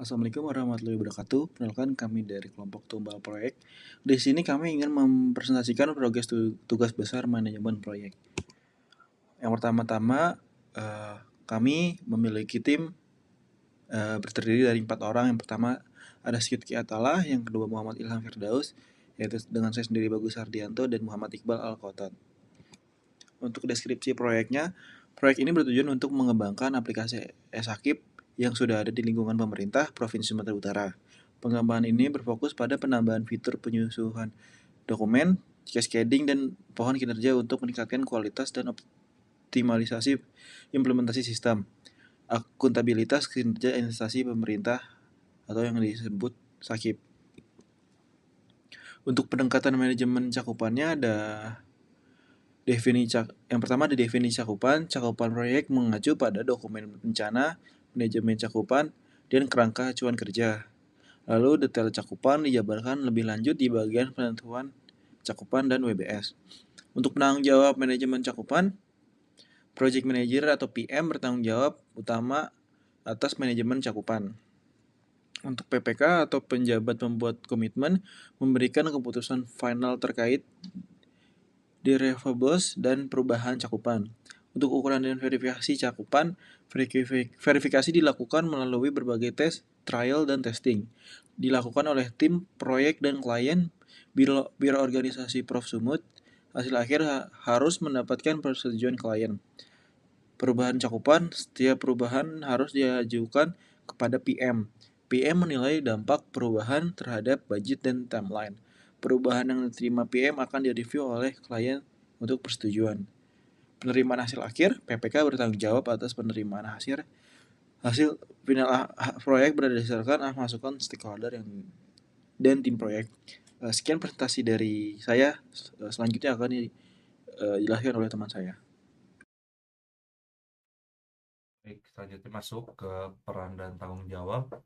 Assalamualaikum warahmatullahi wabarakatuh. Perkenalkan kami dari kelompok Tumbal Proyek. Di sini kami ingin mempresentasikan progres tugas besar manajemen proyek. Yang pertama-tama, kami memiliki tim terdiri dari 4 orang. Yang pertama ada Sidki Atalah, yang kedua Muhammad Ilham Firdaus, yaitu dengan saya sendiri Bagus Hardianto dan Muhammad Iqbal Al-Khotot. Untuk deskripsi proyeknya, proyek ini bertujuan untuk mengembangkan aplikasi e-Sakip yang sudah ada di lingkungan pemerintah Provinsi Sumatera Utara. Pengembangan ini berfokus pada penambahan fitur penyusunan dokumen, cascading, dan pohon kinerja untuk meningkatkan kualitas dan optimalisasi implementasi sistem, akuntabilitas kinerja instansi pemerintah atau yang disebut Sakip. Untuk pendekatan manajemen cakupannya ada yang pertama ada definisi cakupan. Cakupan proyek mengacu pada dokumen rencana, manajemen cakupan, dan kerangka acuan kerja. Lalu detail cakupan dijabarkan lebih lanjut di bagian penentuan cakupan dan WBS. Untuk penanggung jawab manajemen cakupan, Project Manager atau PM bertanggung jawab utama atas manajemen cakupan. Untuk PPK atau penjabat pembuat komitmen memberikan keputusan final terkait deliverables dan perubahan cakupan. Untuk ukuran dan verifikasi cakupan, verifikasi dilakukan melalui berbagai tes, trial, dan testing. Dilakukan oleh tim, proyek, dan klien, biro organisasi Prof. Sumut. Hasil akhir harus mendapatkan persetujuan klien. Perubahan cakupan, setiap perubahan harus diajukan kepada PM. PM menilai dampak perubahan terhadap budget dan timeline. Perubahan yang diterima PM akan direview oleh klien untuk persetujuan. Penerimaan hasil akhir, PPK bertanggung jawab atas penerimaan hasil final proyek berdasarkan masukan stakeholder dan tim proyek. Sekian presentasi dari saya. Selanjutnya akan dijelaskan oleh teman saya. Baik, selanjutnya masuk ke peran dan tanggung jawab.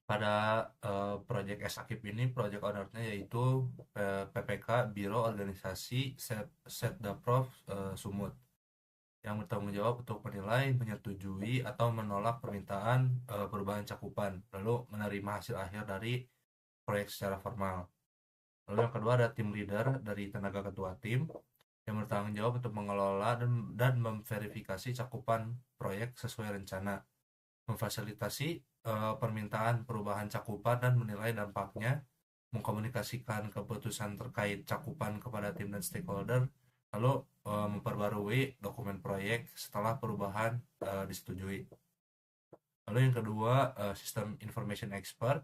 Pada proyek S-Akip ini, proyek owner-nya yaitu PPK Biro Organisasi Setdaprov Sumut, yang bertanggung jawab untuk menilai, menyetujui, atau menolak permintaan perubahan cakupan, lalu menerima hasil akhir dari proyek secara formal. Lalu yang kedua ada tim leader dari tenaga ketua tim, yang bertanggung jawab untuk mengelola dan memverifikasi cakupan proyek sesuai rencana, memfasilitasi permintaan perubahan cakupan dan menilai dampaknya, mengkomunikasikan keputusan terkait cakupan kepada tim dan stakeholder, lalu memperbarui dokumen proyek setelah perubahan disetujui. Lalu yang kedua, sistem information expert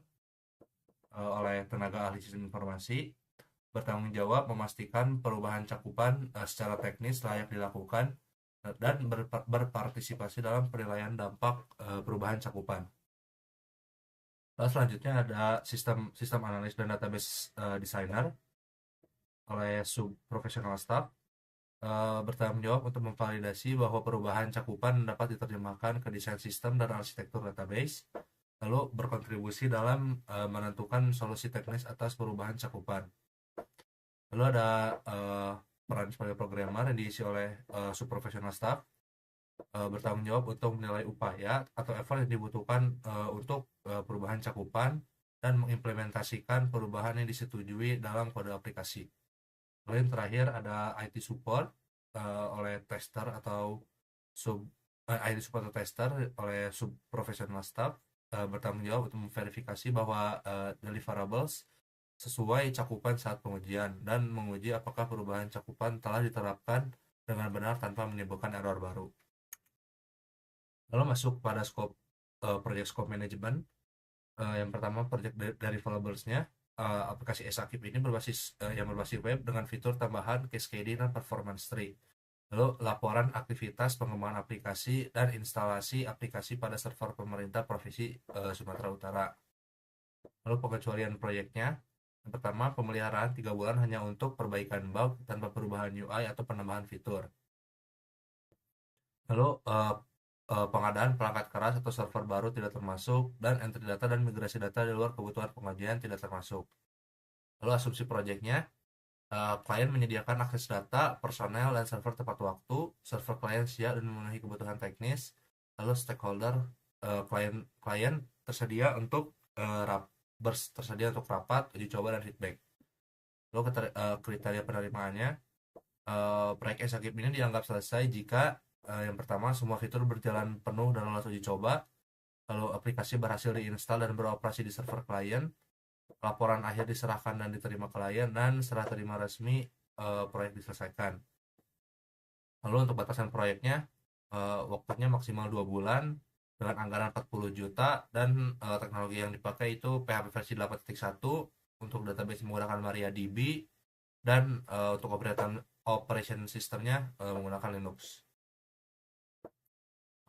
oleh tenaga ahli sistem informasi, bertanggung jawab memastikan perubahan cakupan secara teknis layak dilakukan dan berpartisipasi dalam penilaian dampak perubahan cakupan. Lalu selanjutnya ada sistem analis dan database designer oleh sub professional staff, bertanggung jawab untuk memvalidasi bahwa perubahan cakupan dapat diterjemahkan ke desain sistem dan arsitektur database, lalu berkontribusi dalam menentukan solusi teknis atas perubahan cakupan. Lalu ada peran sebagai programmer yang diisi oleh subprofessional staff, bertanggung jawab untuk menilai upaya atau effort yang dibutuhkan untuk perubahan cakupan dan mengimplementasikan perubahan yang disetujui dalam kode aplikasi. Lalu yang terakhir ada IT support oleh tester atau IT support atau tester oleh subprofessional staff, bertanggung jawab untuk memverifikasi bahwa deliverables sesuai cakupan saat pengujian dan menguji apakah perubahan cakupan telah diterapkan dengan benar tanpa menimbulkan error baru. Lalu masuk pada project scope management. Yang pertama project deliverables-nya, aplikasi e-Sakip ini yang berbasis web dengan fitur tambahan cascading dan performance tree. Lalu laporan aktivitas pengembangan aplikasi dan instalasi aplikasi pada server pemerintah Provinsi Sumatera Utara. Lalu pengecualian proyeknya, yang pertama pemeliharaan 3 bulan hanya untuk perbaikan bug tanpa perubahan UI atau penambahan fitur. Lalu pengadaan perangkat keras atau server baru tidak termasuk, dan entry data dan migrasi data di luar kebutuhan pengajian tidak termasuk. Lalu asumsi proyeknya, klien menyediakan akses data, personel, dan server tepat waktu, server klien siap dan memenuhi kebutuhan teknis, lalu stakeholder klien tersedia untuk tersedia untuk rapat, uji coba, dan feedback. Lalu kriteria penerimaannya, proyek Esakip ini dianggap selesai jika yang pertama, semua fitur berjalan penuh dan lolos uji coba, lalu aplikasi berhasil diinstal dan beroperasi di server klien, laporan akhir diserahkan dan diterima klien, dan serah terima resmi proyek diselesaikan. Lalu untuk batasan proyeknya, waktunya maksimal 2 bulan dengan anggaran 40 juta, dan teknologi yang dipakai itu PHP versi 8.1 untuk database menggunakan MariaDB, dan untuk operation sistemnya menggunakan Linux.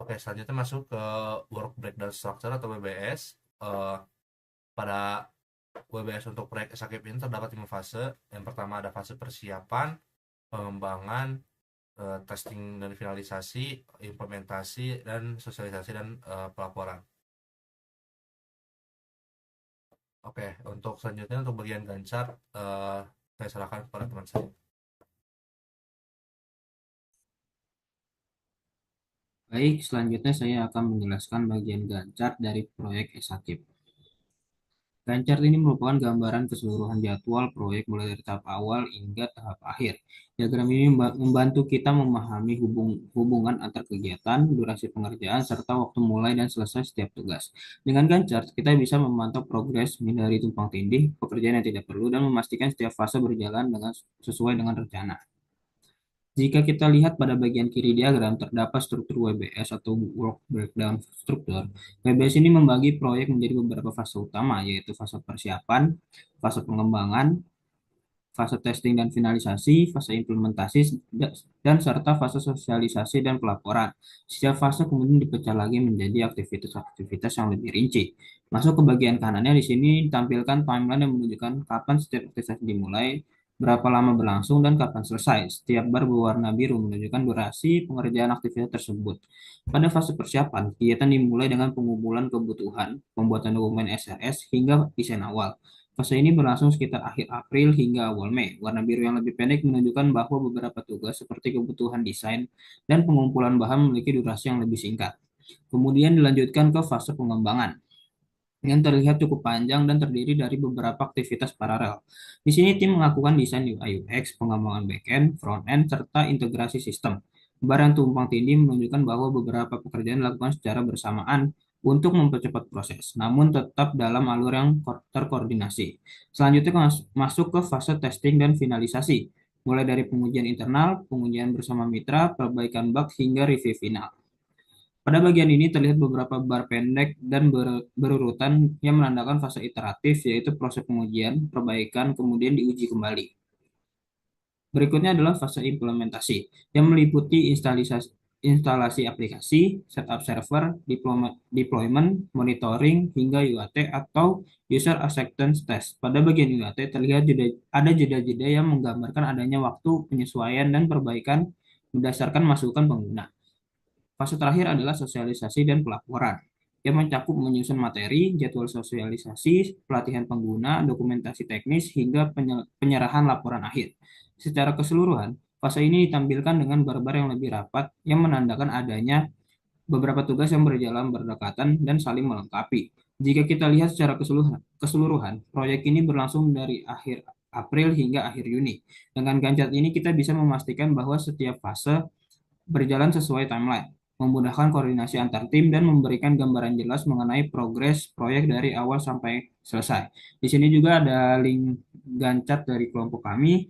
Oke, selanjutnya masuk ke work breakdown structure atau WBS. Pada WBS untuk proyek Escape ini terdapat 5 fase. Yang pertama ada fase persiapan, pengembangan, testing dan finalisasi, implementasi, dan sosialisasi dan pelaporan. Oke, untuk selanjutnya untuk bagian Gantt saya serahkan kepada teman saya. Baik, selanjutnya saya akan menjelaskan bagian Gantt chart dari proyek Esakip. Gantt chart ini merupakan gambaran keseluruhan jadwal proyek mulai dari tahap awal hingga tahap akhir. Diagram ini membantu kita memahami hubungan antar kegiatan, durasi pengerjaan, serta waktu mulai dan selesai setiap tugas. Dengan Gantt chart, kita bisa memantau progres, menghindari tumpang tindih, pekerjaan yang tidak perlu, dan memastikan setiap fase berjalan sesuai dengan rencana. Jika kita lihat pada bagian kiri diagram, terdapat struktur WBS atau Work Breakdown Structure. WBS ini membagi proyek menjadi beberapa fase utama, yaitu fase persiapan, fase pengembangan, fase testing dan finalisasi, fase implementasi, dan serta fase sosialisasi dan pelaporan. Setiap fase kemudian dipecah lagi menjadi aktivitas-aktivitas yang lebih rinci. Masuk ke bagian kanannya, di sini ditampilkan timeline yang menunjukkan kapan setiap aktivitas dimulai, berapa lama berlangsung, dan kapan selesai. Setiap bar berwarna biru menunjukkan durasi pengerjaan aktivitas tersebut. Pada fase persiapan, kegiatan dimulai dengan pengumpulan kebutuhan, pembuatan dokumen SRS, hingga desain awal. Fase ini berlangsung sekitar akhir April hingga awal Mei. Warna biru yang lebih pendek menunjukkan bahwa beberapa tugas seperti kebutuhan desain dan pengumpulan bahan memiliki durasi yang lebih singkat. Kemudian dilanjutkan ke fase pengembangan yang terlihat cukup panjang dan terdiri dari beberapa aktivitas paralel. Di sini tim melakukan desain UI UX, pengembangan backend, front-end, serta integrasi sistem. Bar yang tumpang tindih menunjukkan bahwa beberapa pekerjaan dilakukan secara bersamaan untuk mempercepat proses, namun tetap dalam alur yang terkoordinasi. Selanjutnya masuk ke fase testing dan finalisasi, mulai dari pengujian internal, pengujian bersama mitra, perbaikan bug, hingga review final. Pada bagian ini terlihat beberapa bar pendek dan berurutan yang menandakan fase iteratif, yaitu proses pengujian, perbaikan, kemudian diuji kembali. Berikutnya adalah fase implementasi, yang meliputi instalasi aplikasi, setup server, deployment, monitoring, hingga UAT atau User Acceptance Test. Pada bagian UAT terlihat ada jeda-jeda yang menggambarkan adanya waktu penyesuaian dan perbaikan berdasarkan masukan pengguna. Fase terakhir adalah sosialisasi dan pelaporan, yang mencakup menyusun materi, jadwal sosialisasi, pelatihan pengguna, dokumentasi teknis, hingga penyerahan laporan akhir. Secara keseluruhan, fase ini ditampilkan dengan bar-bar yang lebih rapat, yang menandakan adanya beberapa tugas yang berjalan berdekatan dan saling melengkapi. Jika kita lihat secara keseluruhan, proyek ini berlangsung dari akhir April hingga akhir Juni. Dengan Gantt ini kita bisa memastikan bahwa setiap fase berjalan sesuai timeline, memudahkan koordinasi antar tim, dan memberikan gambaran jelas mengenai progres proyek dari awal sampai selesai. Di sini juga ada link Gantt dari kelompok kami.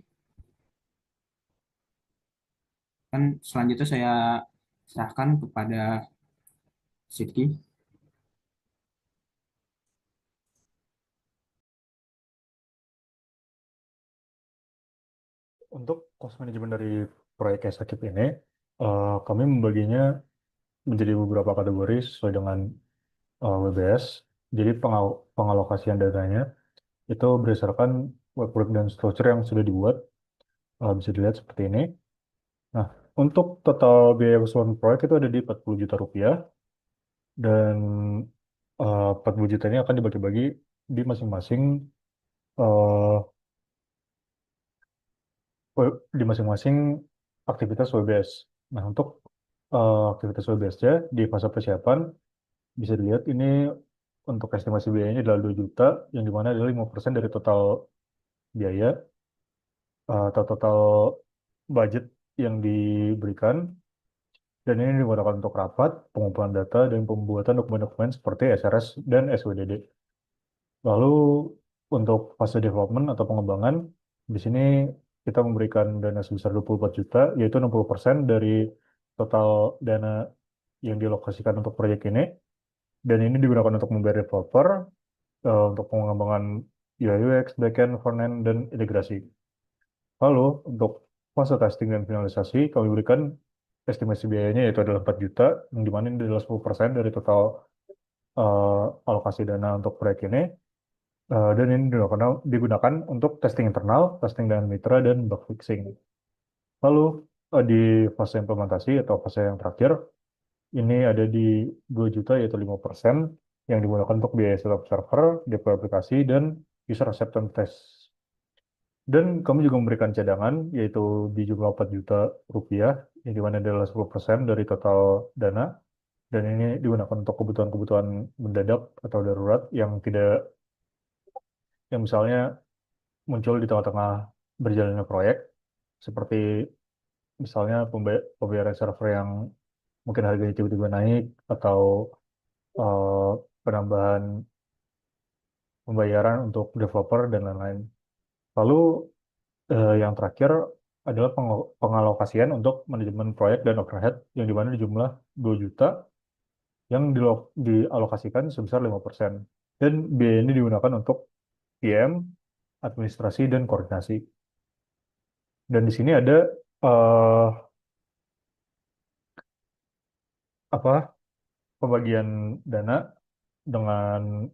Dan selanjutnya saya serahkan kepada Sidki. Untuk cost management dari proyek Esakip ini, kami membaginya menjadi beberapa kategori sesuai dengan WBS. Jadi pengalokasian dananya itu berdasarkan workflow dan structure yang sudah dibuat, bisa dilihat seperti ini. Nah, untuk total biaya keseluruhan proyek itu ada di 40 juta rupiah, dan 40 juta ini akan dibagi-bagi di masing-masing eh, aktivitas WBS. Nah, untuk aktivitas WBS-nya di fase persiapan bisa dilihat ini untuk estimasi biayanya adalah 2 juta, yang dimana adalah 5% dari total biaya atau total budget yang diberikan. Dan ini digunakan untuk rapat, pengumpulan data, dan pembuatan dokumen-dokumen seperti SRS dan SWDD. Lalu untuk fase development atau pengembangan, di sini kita memberikan dana sebesar 24 juta, yaitu 60% dari total dana yang dilokasikan untuk proyek ini. Dan ini digunakan untuk membayar developer, untuk pengembangan UI UX, backend, frontend, dan integrasi. Lalu untuk fase testing dan finalisasi, kami berikan estimasi biayanya yaitu adalah 4 juta, yang dimana ini adalah 10% dari total alokasi dana untuk proyek ini. Dan ini digunakan untuk testing internal, testing dengan mitra, dan bug fixing. Lalu di fase implementasi atau fase yang terakhir, ini ada di 2 juta yaitu 5% yang digunakan untuk biaya setup server, deploy aplikasi, dan user acceptance test. Dan kami juga memberikan cadangan yaitu di jumlah 4 juta rupiah, yang dimana adalah 10% dari total dana. Dan ini digunakan untuk kebutuhan-kebutuhan mendadak atau darurat yang misalnya muncul di tengah-tengah berjalannya proyek, seperti misalnya pembayaran server yang mungkin harganya tiba-tiba naik, atau eh, penambahan pembayaran untuk developer, dan lain-lain. Lalu yang terakhir adalah pengalokasian untuk manajemen proyek dan overhead, yang dimana jumlah 2 juta yang dialokasikan sebesar 5%. Dan biaya ini digunakan untuk PM, administrasi, dan koordinasi. Dan di sini ada eh, apa pembagian dana dengan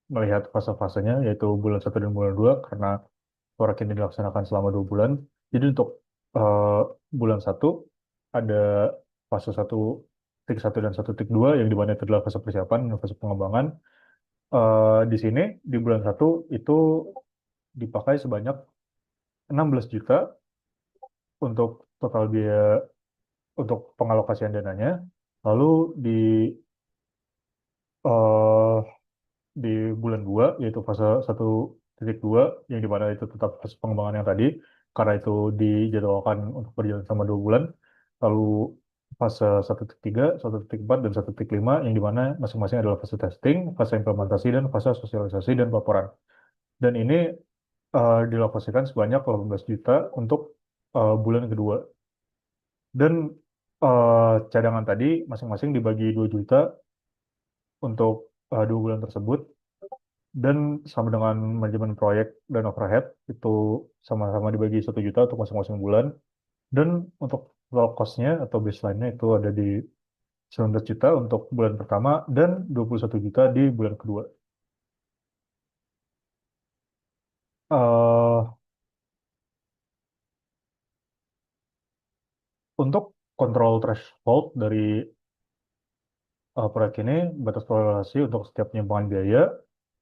melihat fase-fasenya, yaitu bulan 1 dan bulan 2, karena proyek ini dilaksanakan selama 2 bulan. Jadi untuk eh, bulan 1 ada fase 1.1 dan 1.2, yang dimana itu adalah fase persiapan dan fase pengembangan. Di sini di bulan 1 itu dipakai sebanyak 16 juta untuk total biaya untuk pengalokasian dananya. Lalu eh, di bulan 2 yaitu fase 1.2, yang dimana itu tetap fase pengembangan yang tadi, karena itu dijadwalkan untuk berjalan selama 2 bulan. Lalu fase 1.3, 1.4, dan 1.5, yang dimana masing-masing adalah fase testing, fase implementasi, dan fase sosialisasi dan laporan. Dan ini dilokasikan sebanyak 18 juta untuk bulan kedua. Dan cadangan tadi masing-masing dibagi 2 juta untuk 2 bulan tersebut. Dan sama dengan manajemen proyek dan overhead, itu sama-sama dibagi 1 juta untuk masing-masing bulan. Dan untuk total cost-nya atau baseline-nya itu ada di 19 juta untuk bulan pertama dan 21 juta di bulan kedua. Eh, untuk kontrol threshold dari proyek ini, batas toleransi untuk setiap penyimpangan biaya,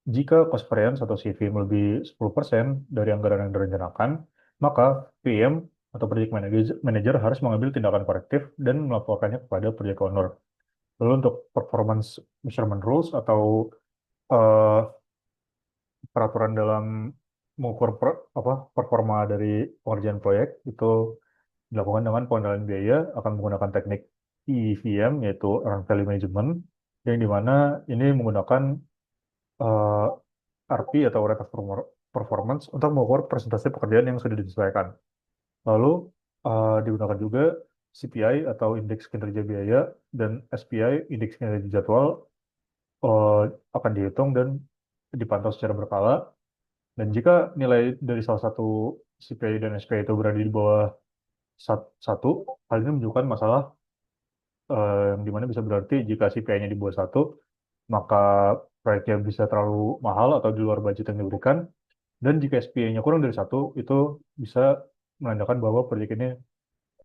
jika cost variance atau CV melebihi 10% dari anggaran yang direncanakan, maka PM atau project manager harus mengambil tindakan korektif dan melaporkannya kepada project owner. Lalu untuk performance measurement rules atau eh, peraturan dalam mengukur performa dari pengerjaan proyek, itu dilakukan dengan pengendalian biaya akan menggunakan teknik EVM, yaitu Earned Value Management, yang dimana ini menggunakan eh, RP atau Rate of Performance untuk mengukur presentasi pekerjaan yang sudah disesuaikan. Lalu digunakan juga CPI atau Indeks Kinerja Biaya, dan SPI, Indeks Kinerja Jadwal, eh, akan dihitung dan dipantau secara berkala. Dan jika nilai dari salah satu CPI dan SPI itu berada di bawah satu, hal ini menunjukkan masalah, yang dimana bisa berarti jika CPI-nya di bawah satu, maka proyeknya bisa terlalu mahal atau di luar budget yang diberikan. Dan jika SPI-nya kurang dari satu, itu bisa menandakan bahwa proyek ini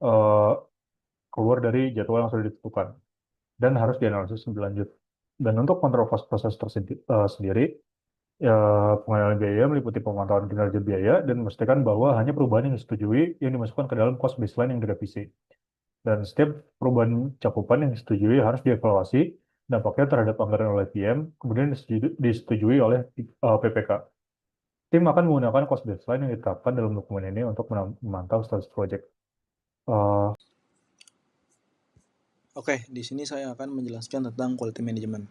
eh, keluar dari jadwal yang sudah ditentukan dan harus dianalisis lebih lanjut. Dan untuk kontrol cost proses sendiri, ya, pengendalian biaya meliputi pemantauan kinerja biaya dan memastikan bahwa hanya perubahan yang disetujui yang dimasukkan ke dalam cost baseline yang direvisi. Dan setiap perubahan cakupan yang disetujui harus dievaluasi dampaknya terhadap anggaran oleh PM, kemudian disetujui oleh PPK. Tim akan menggunakan cost baseline yang ditetapkan dalam dokumen ini untuk memantau status project. Oke, di sini saya akan menjelaskan tentang quality management.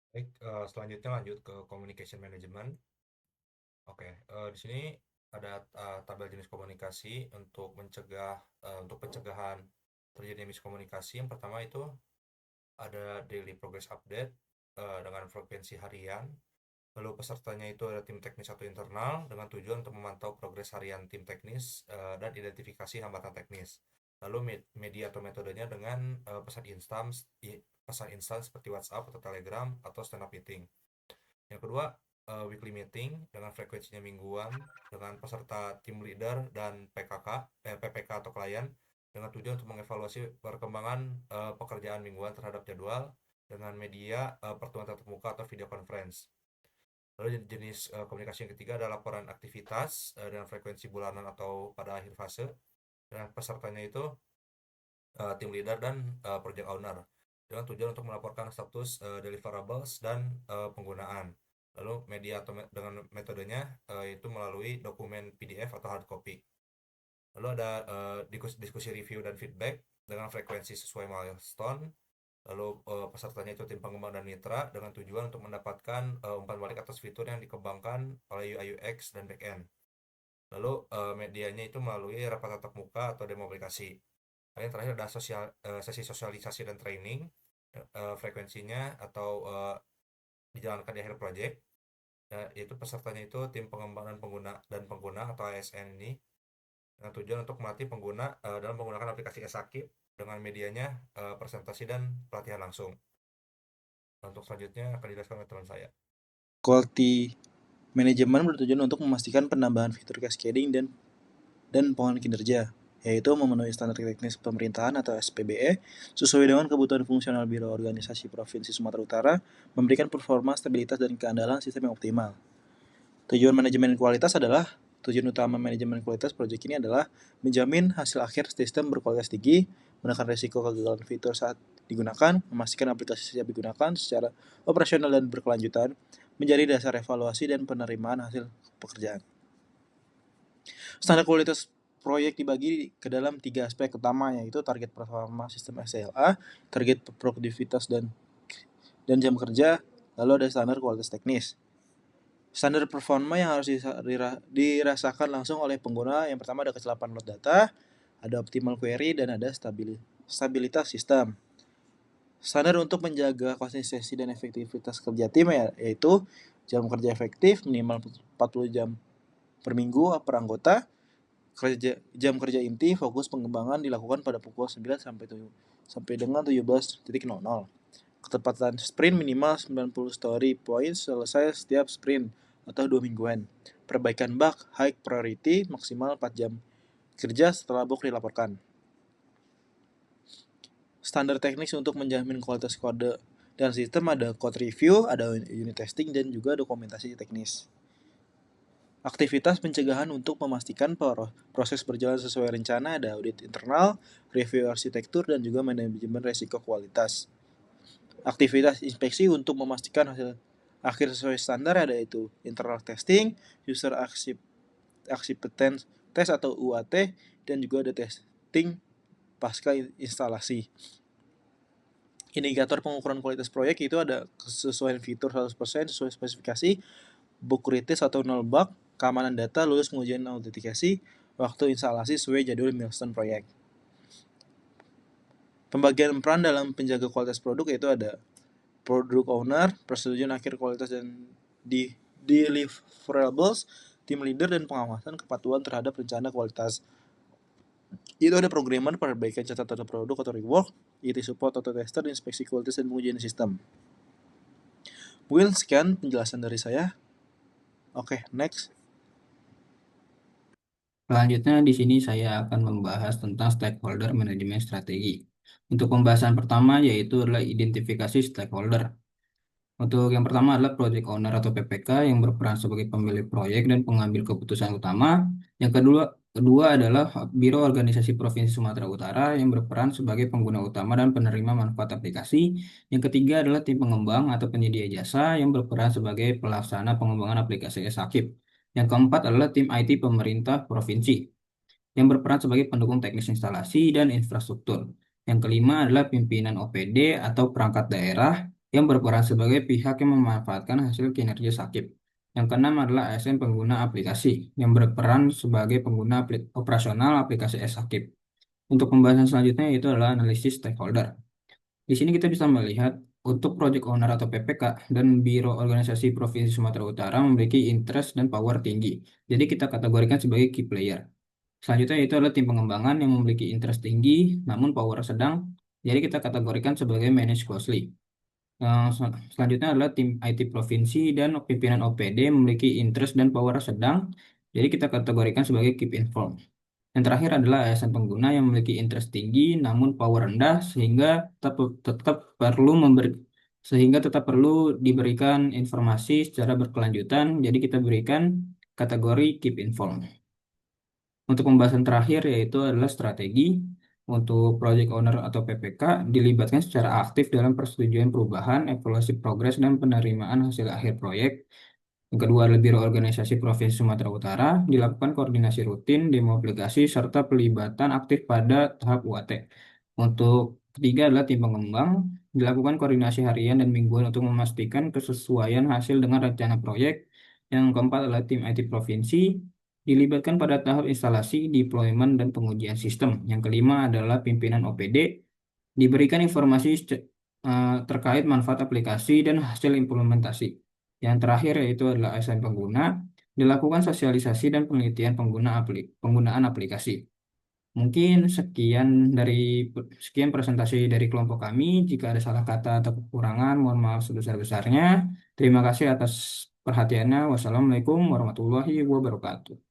Baik, selanjutnya lanjut ke communication management. Oke, di sini ada tabel jenis komunikasi untuk pencegahan terjadinya miskomunikasi. Yang pertama itu ada daily progress update dengan frekuensi harian. Lalu pesertanya itu ada tim teknis atau internal dengan tujuan untuk memantau progres harian tim teknis dan identifikasi hambatan teknis. Lalu media atau metodenya dengan pesan instan seperti WhatsApp atau Telegram atau stand up meeting. Yang kedua, weekly meeting dengan frekuensinya mingguan dengan peserta tim leader dan PPK atau klien dengan tujuan untuk mengevaluasi perkembangan pekerjaan mingguan terhadap jadwal dengan media pertemuan tatap muka atau video conference. Lalu jenis komunikasi yang ketiga adalah laporan aktivitas dengan frekuensi bulanan atau pada akhir fase. Dan pesertanya itu tim leader dan project owner dengan tujuan untuk melaporkan status deliverables dan penggunaan. Lalu media atau dengan metodenya itu melalui dokumen PDF atau hard copy. Lalu ada diskusi review dan feedback dengan frekuensi sesuai milestone. Lalu pesertanya itu tim pengembang dan mitra dengan tujuan untuk mendapatkan umpan balik atas fitur yang dikembangkan oleh UI UX dan backend. Lalu medianya itu melalui rapat tatap muka atau demo aplikasi. Yang terakhir ada sesi sosialisasi dan training. Frekuensinya atau dijalankan di akhir project, yaitu pesertanya itu tim pengembang dan pengguna atau ASN ini dengan tujuan untuk melatih pengguna dalam menggunakan aplikasi e-Sakip dengan medianya presentasi dan pelatihan langsung. Untuk selanjutnya akan dijelaskan oleh teman saya. Quality Management bertujuan untuk memastikan penambahan fitur cascading dan penguatan kinerja, yaitu memenuhi standar teknis pemerintahan atau SPBE sesuai dengan kebutuhan fungsional Biro Organisasi Provinsi Sumatera Utara, memberikan performa, stabilitas, dan keandalan sistem yang optimal. Tujuan utama manajemen kualitas proyek ini adalah menjamin hasil akhir sistem berkualitas tinggi, menekan risiko kegagalan fitur saat digunakan, memastikan aplikasi siap digunakan secara operasional dan berkelanjutan, menjadi dasar evaluasi dan penerimaan hasil pekerjaan. Standar kualitas proyek dibagi ke dalam 3 aspek utama, yaitu target performa sistem SLA, target produktivitas dan jam kerja, lalu ada standar kualitas teknis. Standar performa yang harus dirasakan langsung oleh pengguna, yang pertama ada kecelakaan load data, ada optimal query, dan ada stabilitas sistem. Standar untuk menjaga konsistensi dan efektivitas kerja tim yaitu jam kerja efektif minimal 40 jam per minggu per anggota, jam kerja inti fokus pengembangan dilakukan pada pukul 9 sampai dengan 17.00. Ketepatan sprint minimal 90 story points selesai setiap sprint atau 2 mingguan. Perbaikan bug high priority maksimal 4 jam kerja setelah bug dilaporkan. Standar teknis untuk menjamin kualitas kode dan sistem ada code review, ada unit testing, dan juga dokumentasi teknis. Aktivitas pencegahan untuk memastikan proses berjalan sesuai rencana ada audit internal, review arsitektur, dan juga manajemen risiko kualitas. Aktivitas inspeksi untuk memastikan hasil akhir sesuai standar ada itu internal testing, user acceptance test atau UAT, dan juga ada testing pasca instalasi. Indikator pengukuran kualitas proyek itu ada kesesuaian fitur 100% sesuai spesifikasi, bug kritis atau null bug, keamanan data, lulus pengujian autentikasi, waktu instalasi sesuai jadwal milestone proyek. Pembagian peran dalam penjaga kualitas produk yaitu ada product owner, persetujuan akhir kualitas dan deliverables, tim leader, dan pengawasan kepatuhan terhadap rencana kualitas. Itu ada programmer, perbaikan catatan produk atau rework, IT support atau tester, inspeksi kualitas, dan pengujian sistem. Mungkin sekian penjelasan dari saya. Oke, next. Selanjutnya di sini saya akan membahas tentang stakeholder manajemen strategi. Untuk pembahasan pertama yaitu adalah identifikasi stakeholder. Untuk yang pertama adalah project owner atau PPK yang berperan sebagai pemilik proyek dan pengambil keputusan utama. Yang kedua adalah Biro Organisasi Provinsi Sumatera Utara yang berperan sebagai pengguna utama dan penerima manfaat aplikasi. Yang ketiga adalah tim pengembang atau penyedia jasa yang berperan sebagai pelaksana pengembangan aplikasi e-Sakip. Yang keempat adalah tim IT pemerintah provinsi yang berperan sebagai pendukung teknis instalasi dan infrastruktur. Yang kelima adalah pimpinan OPD atau perangkat daerah yang berperan sebagai pihak yang memanfaatkan hasil kinerja Sakip. Yang keenam adalah ASN pengguna aplikasi yang berperan sebagai pengguna operasional aplikasi e-Sakip. Untuk pembahasan selanjutnya yaitu adalah analisis stakeholder. Di sini kita bisa melihat untuk project owner atau PPK dan Biro Organisasi Provinsi Sumatera Utara memiliki interest dan power tinggi. Jadi kita kategorikan sebagai key player. Selanjutnya itu adalah tim pengembangan yang memiliki interest tinggi namun power sedang. Jadi kita kategorikan sebagai manage closely. Selanjutnya adalah tim IT provinsi dan pimpinan OPD memiliki interest dan power sedang. Jadi kita kategorikan sebagai keep informed. Yang terakhir adalah ASN pengguna yang memiliki interest tinggi namun power rendah sehingga tetap perlu diberikan informasi secara berkelanjutan. Jadi kita berikan kategori keep informed. Untuk pembahasan terakhir yaitu adalah strategi. Untuk project owner atau PPK dilibatkan secara aktif dalam persetujuan perubahan, evaluasi progres, dan penerimaan hasil akhir proyek. Yang kedua adalah Biro Organisasi Provinsi Sumatera Utara, dilakukan koordinasi rutin, demo aplikasi, serta pelibatan aktif pada tahap UAT. Untuk ketiga adalah tim pengembang, dilakukan koordinasi harian dan mingguan untuk memastikan kesesuaian hasil dengan rencana proyek. Yang keempat adalah tim IT Provinsi, dilibatkan pada tahap instalasi, deployment, dan pengujian sistem. Yang kelima adalah pimpinan OPD, diberikan informasi terkait manfaat aplikasi dan hasil implementasi. Yang terakhir yaitu adalah ASN pengguna, dilakukan sosialisasi dan penelitian penggunaan aplikasi. Mungkin sekian presentasi dari kelompok kami. Jika ada salah kata atau kekurangan, mohon maaf sebesar-besarnya. Terima kasih atas perhatiannya. Wassalamualaikum warahmatullahi wabarakatuh.